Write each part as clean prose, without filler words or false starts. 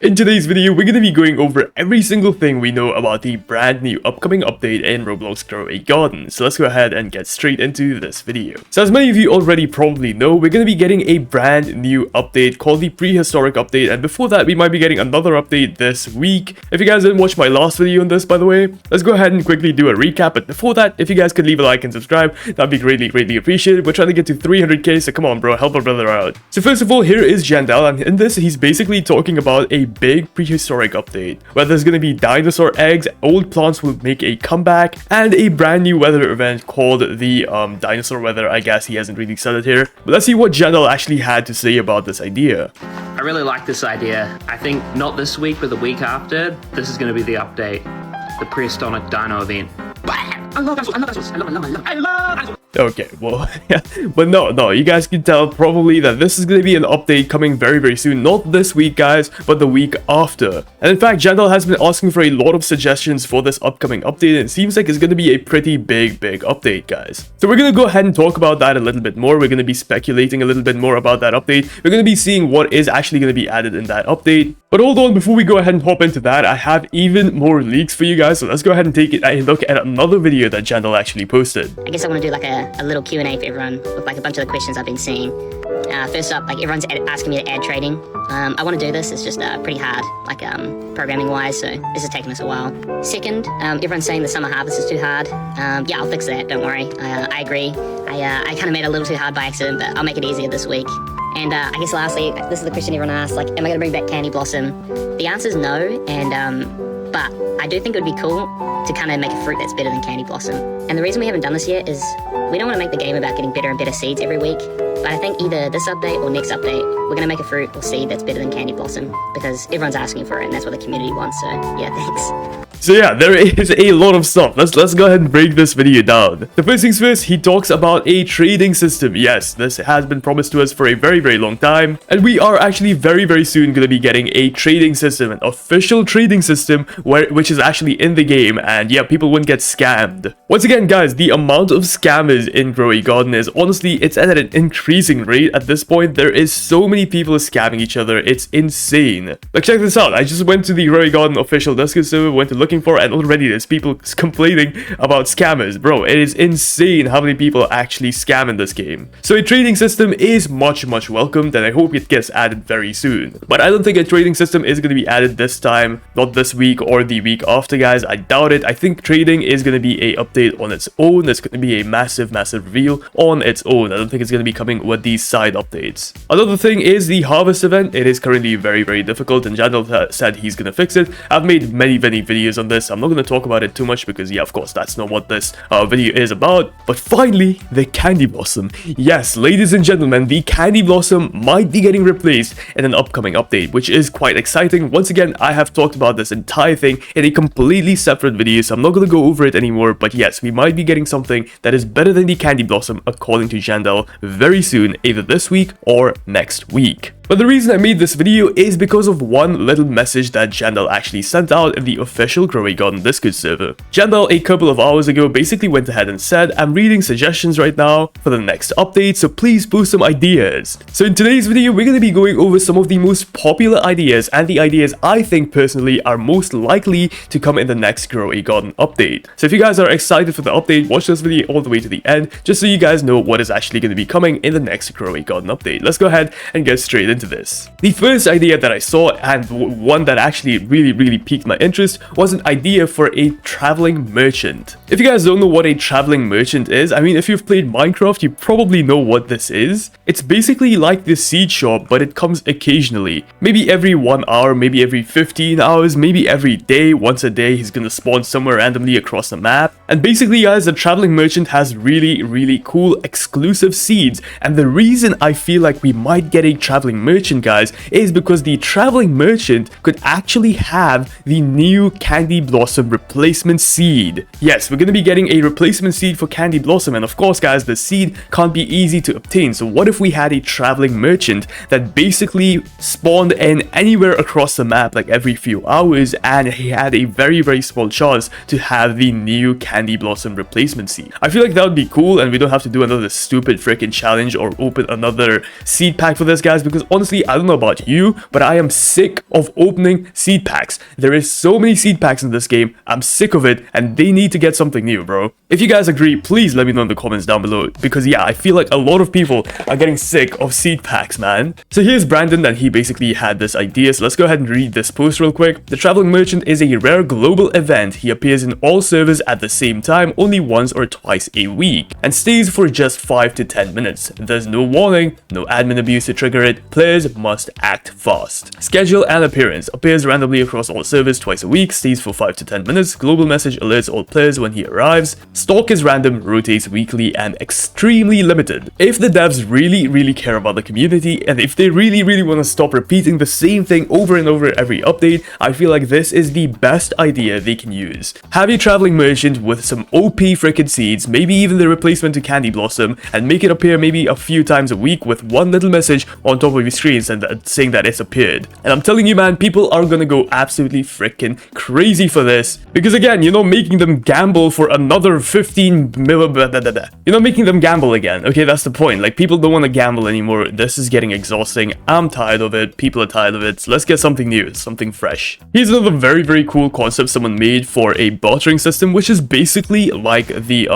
In today's video, we're going to be going over every single thing we know about the brand new upcoming update in Roblox Grow a Garden. So let's go ahead and get straight into this video. So as many of you already probably know, we're going to be getting a brand new update called the Prehistoric update, and before that we might be getting another update this week. If you guys didn't watch my last video on this, by the way, let's go ahead and quickly do a recap. But before that, if you guys could leave a like and subscribe, that'd be greatly appreciated. We're trying to get to 300k, so come on bro, help our brother out. So first of all, here is Jandal, and in this he's basically talking about a big prehistoric update where there's going to be dinosaur eggs, old plants will make a comeback, and a brand new weather event called the dinosaur weather. I guess he hasn't really said it here, but let's see what Jandal actually had to say about this idea. I really like this idea. I think not this week, but the week after, this is going to be the update. The prehistoric dino event. I love dinosaurs. Okay, well, yeah, but no, you guys can tell probably that this is going to be an update coming very soon. Not this week, guys, but the week after. And in fact, Jandal has been asking for a lot of suggestions for this upcoming update, and it seems like it's going to be a pretty big update, guys. So we're going to go ahead and talk about that a little bit more. We're going to be speculating a little bit more about that update. We're going to be seeing what is actually going to be added in that update. But hold on, before we go ahead and hop into that, I have even more leaks for you guys, so let's go ahead and take a look at another video that Jandal actually posted. I guess I want to do like a little Q&A for everyone with like a bunch of the questions I've been seeing. First up, like everyone's asking me to add trading. I want to do this, it's just pretty hard, like programming wise, so this is taking us a while. Second, everyone's saying the summer harvest is too hard. Yeah, I'll fix that, don't worry. I agree. I kind of made it a little too hard by accident, but I'll make it easier this week. And I guess lastly, this is the question everyone asks, like, am I going to bring back Candy Blossom? The answer is no, and but I do think it would be cool to kind of make a fruit that's better than Candy Blossom. And the reason we haven't done this yet is we don't want to make the game about getting better and better seeds every week, but I think either this update or next update, we're going to make a fruit or seed that's better than Candy Blossom, because everyone's asking for it and that's what the community wants, so yeah, thanks. So yeah, there is a lot of stuff. Let's go ahead and break this video down. The first things first, he talks about a trading system. Yes, this has been promised to us for a very long time, and we are actually very soon going to be getting a trading system, an official trading system which is actually in the game, and yeah, people wouldn't get scammed. Once again, guys, the amount of scammers in Grow a Garden is honestly, it's at an increasing rate at this point. There is so many people scamming each other, it's insane. Like, check this out. I just went to the Grow a Garden official Discord server, went to looking for, and already there's people complaining about scammers. Bro, it is insane how many people actually scam in this game. So a trading system is much welcomed, and I hope it gets added very soon. But I don't think a trading system is going to be added this time, not this week or the week after, guys. I doubt it. I think trading is going to be a update on its own. It's going to be a massive reveal on its own. I don't think it's going to be coming with these side updates. Another thing is the harvest event. It is currently very difficult, and Jandal said he's going to fix it. I've made many videos on this. I'm not going to talk about it too much because, yeah, of course, that's not what this video is about. But finally, the Candy Blossom. Yes, ladies and gentlemen, the Candy Blossom might be getting replaced in an upcoming update, which is quite exciting. Once again, I have talked about this entire thing in a completely separate video, so I'm not going to go over it anymore. But yes, we might be getting something that is better than the Candy Blossom, according to Jandal, very soon, either this week or next week. But the reason I made this video is because of one little message that Jandal actually sent out in the official Grow a Garden Discord server. Jandal, a couple of hours ago, basically went ahead and said, I'm reading suggestions right now for the next update, so please post some ideas. So in today's video, we're going to be going over some of the most popular ideas and the ideas I think personally are most likely to come in the next Grow a Garden update. So if you guys are excited for the update, watch this video all the way to the end, just so you guys know what is actually going to be coming in the next Grow a Garden update. Let's go ahead and get straight into this. The first idea that I saw, and one that actually really piqued my interest, was an idea for a traveling merchant. If you guys don't know what a traveling merchant is, I mean, if you've played Minecraft, you probably know what this is. It's basically like the seed shop, but it comes occasionally. Maybe every 1 hour, maybe every 15 hours, maybe every day. Once a day, he's gonna spawn somewhere randomly across the map. And basically, guys, the traveling merchant has really cool exclusive seeds. And the reason I feel like we might get a traveling merchant, guys, is because the traveling merchant could actually have the new Candy Blossom replacement seed. Yes, we're going to be getting a replacement seed for Candy Blossom, and of course, guys, the seed can't be easy to obtain. So what if we had a traveling merchant that basically spawned in anywhere across the map like every few hours, and he had a very small chance to have the new Candy Blossom replacement seed? I feel like that would be cool, and we don't have to do another stupid freaking challenge or open another seed pack for this, guys, because honestly, I don't know about you, but I am sick of opening seed packs. There is so many seed packs in this game. I'm sick of it, and they need to get something new, bro. If you guys agree, please let me know in the comments down below, because yeah, I feel like a lot of people are getting sick of seed packs, man. So here's Brandon, and he basically had this idea, so let's go ahead and read this post real quick. The Traveling Merchant is a rare global event. He appears in all servers at the same time, only once or twice a week, and stays for just 5 to 10 minutes. There's no warning, no admin abuse to trigger it. Players must act fast. Schedule and appearance. Appears randomly across all servers twice a week, stays for 5 to 10 minutes. Global message alerts all players when he arrives. Stock is random, rotates weekly, and extremely limited. If the devs really care about the community, and if they really want to stop repeating the same thing over and over every update, I feel like this is the best idea they can use. Have a Traveling Merchant with some OP freaking seeds, maybe even the replacement to Candy Blossom, and make it appear maybe a few times a week with one little message on top of your screens and saying that it's appeared. And I'm telling you, man, people are gonna go absolutely freaking crazy for this, because again, you're not making them gamble for another 15 million. You're not making them gamble again. Okay, that's the point. Like, people don't want to gamble anymore. This is getting exhausting. I'm tired of it. People are tired of it. So let's get something new, something fresh. Here's another very cool concept someone made for a bartering system, which is basically like the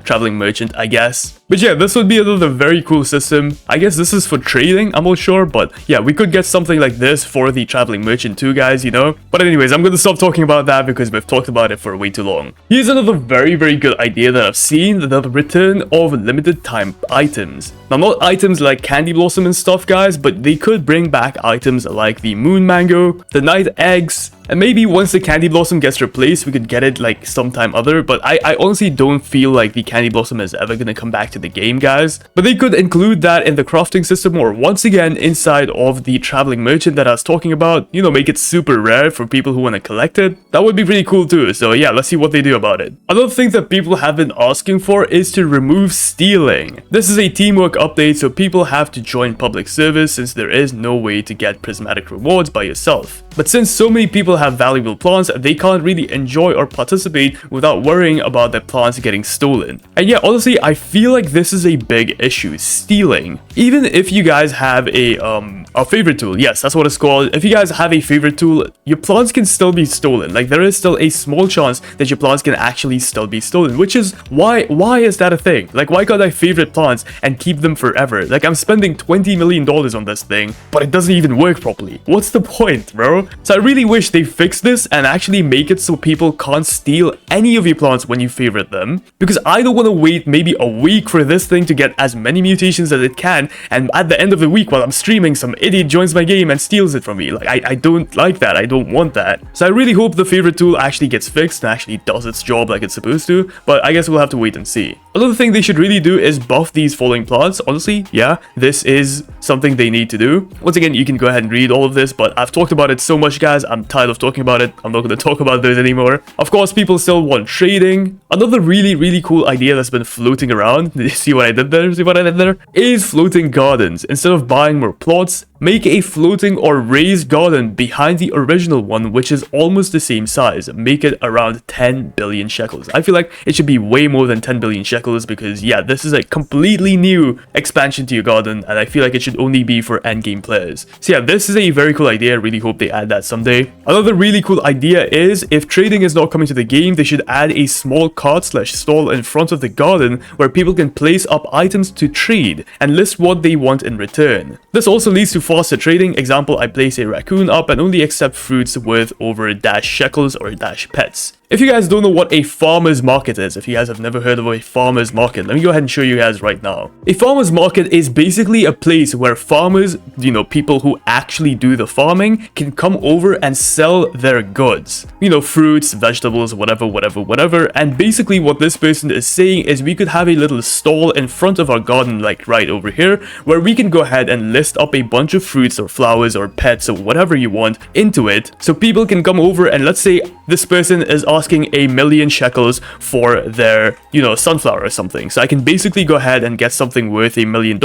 Traveling Merchant, I guess. But yeah, this would be another very cool system. I guess this is for trading, I'm not sure, but yeah, we could get something like this for the Traveling Merchant too, guys, you know? But anyways, I'm gonna stop talking about that because we've talked about it for way too long. Here's another very good idea that I've seen, the return of limited time items. Now, not items like Candy Blossom and stuff, guys, but they could bring back items like the Moon Mango, the Night Eggs, and maybe once the Candy Blossom gets replaced, we could get it like sometime other, but I honestly don't feel like the Candy Blossom is ever gonna come back to the game, guys. But they could include that in the crafting system, or once again inside of the Traveling Merchant that I was talking about, you know, make it super rare for people who want to collect it. That would be pretty cool too, so yeah, let's see what they do about it. Another thing that people have been asking for is to remove stealing. This is a teamwork update, so people have to join public service since there is no way to get prismatic rewards by yourself. But since so many people have valuable plants, they can't really enjoy or participate without worrying about their plants getting stolen. And yeah, honestly, I feel like this is a big issue, stealing. Even if you guys have a favorite tool, yes, that's what it's called. If you guys have a favorite tool, your plants can still be stolen. Like, there is still a small chance that your plants can actually still be stolen, which is why is that a thing? Like, why can't I favorite plants and keep them forever? Like, I'm spending $20 million on this thing, but it doesn't even work properly. What's the point, bro? So I really wish they fix this and actually make it so people can't steal any of your plants when you favorite them, because I don't want to wait maybe a week for this thing to get as many mutations as it can, and at the end of the week while I'm streaming, some idiot joins my game and steals it from me. Like, I don't like that. I don't want that. So I really hope the favorite tool actually gets fixed and actually does its job like it's supposed to, but I guess we'll have to wait and see. Another thing they should really do is buff these falling plants. Honestly, yeah, this is something they need to do. Once again, you can go ahead and read all of this, but I've talked about it so much, guys. I'm tired of talking about it. I'm not going to talk about this anymore. Of course, people still want trading. Another really cool idea that's been floating around, see what I did there? See what I did there? Is floating gardens. Instead of buying more plots, make a floating or raised garden behind the original one, which is almost the same size. Make it around 10 billion shekels. I feel like it should be way more than 10 billion shekels because, yeah, this is a completely new expansion to your garden, and I feel like it should only be for endgame players. So yeah, this is a very cool idea. I really hope they add that someday. Another really cool idea is, if trading is not coming to the game, they should add a small cart/stall in front of the garden where people can place up items to trade and list what they want in return. This also leads to faster trading. Example, I place a raccoon up and only accept fruits worth over -shekels or -pets. If you guys don't know what a farmer's market is, if you guys have never heard of a farmer's market, let me go ahead and show you guys right now. A farmer's market is basically a place where farmers, you know, people who actually do the farming, can come over and sell their goods. You know, fruits, vegetables, whatever. And basically what this person is saying is we could have a little stall in front of our garden, like right over here, where we can go ahead and list up a bunch of fruits or flowers or pets or whatever you want into it. So people can come over and, let's say this person is asking 1,000,000 shekels for their, you know, sunflower or something. So I can basically go ahead and get something worth $1 million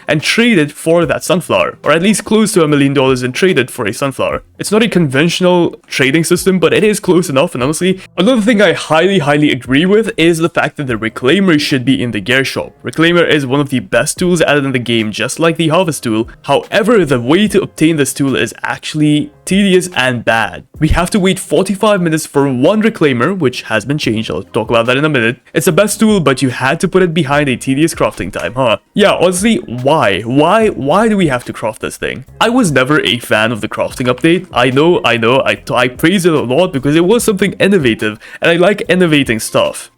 and trade it for that sunflower, or at least close to $1 million and trade it for a sunflower. It's not a conventional trading system, but it is close enough. And honestly, another thing I highly agree with is the fact that the Reclaimer should be in the gear shop. Reclaimer is one of the best tools added in the game, just like the Harvest tool. However, However, the way to obtain this tool is actually tedious and bad. We have to wait 45 minutes for one reclaimer, which has been changed. I'll talk about that in a minute. It's the best tool, but you had to put it behind a tedious crafting time, huh? Yeah, honestly, why? Why do we have to craft this thing? I was never a fan of the crafting update. I know, I praise it a lot because it was something innovative, and I like innovative stuff,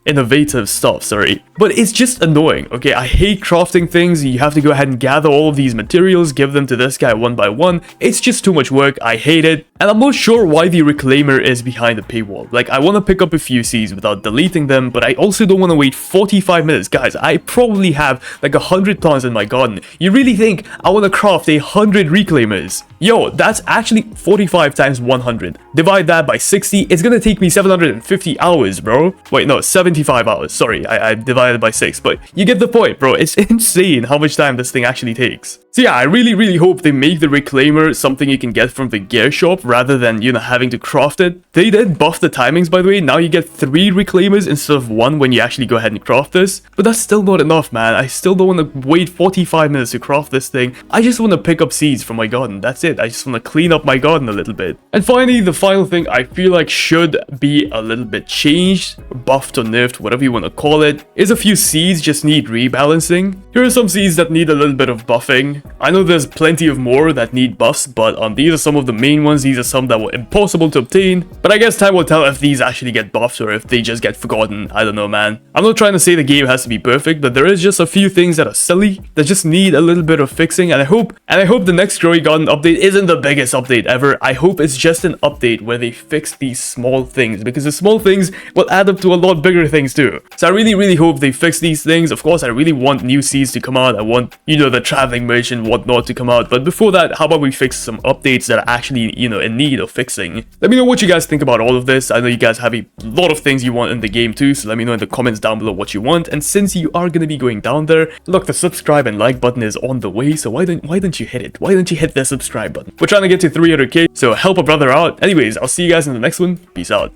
sorry. But it's just annoying, okay? I hate crafting things. You have to go ahead and gather all of these materials, give them to this guy one by one. It's just too much work. I hate it. And I'm not sure why the reclaimer is behind the paywall. Like, I want to pick up a few seeds without deleting them, but I also don't want to wait 45 minutes. Guys, I probably have like 100 plants in my garden. You really think I want to craft 100 reclaimers? Yo, that's actually 45 times 100. Divide that by 60. It's gonna take me 750 hours, bro. Wait, no, 75 hours. Sorry, I divided by 6, but you get the point, bro. It's insane how much time this thing actually takes. So yeah, I really hope they make the reclaimer something you can get from the gear shop rather than, you know, having to craft it. They did buff the timings, by the way. Now you get 3 reclaimers instead of 1 when you actually go ahead and craft this. But that's still not enough, man. I still don't want to wait 45 minutes to craft this thing. I just want to pick up seeds from my garden. That's it. I just want to clean up my garden a little bit. And finally, the final thing I feel like should be a little bit changed, buffed or nerfed, whatever you want to call it, is a few seeds just need rebalancing. Here are some seeds that need a little bit of buffing. I know there's plenty of more that need buffs, but these are some of the main ones. These are some that were impossible to obtain. But I guess time will tell if these actually get buffed or if they just get forgotten. I don't know, man. I'm not trying to say the game has to be perfect, but there is just a few things that are silly that just need a little bit of fixing. And I hope the next Growing Garden update isn't the biggest update ever. I hope it's just an update where they fix these small things, because the small things will add up to a lot bigger things too. So I really hope they fix these things. Of course, I really want new seeds to come out. I want, you know, the traveling merch and whatnot to come out. But before that, how about we fix some updates that are actually, you know, in need of fixing? Let me know what you guys think about all of this. I know you guys have a lot of things you want in the game too, so let me know in the comments down below what you want. And since you are going to be going down there, look, the subscribe and like button is on the way, so why don't you hit it? Why don't you hit the subscribe button? We're trying to get to 300k, so help a brother out. Anyways, I'll see you guys in the next one. Peace out.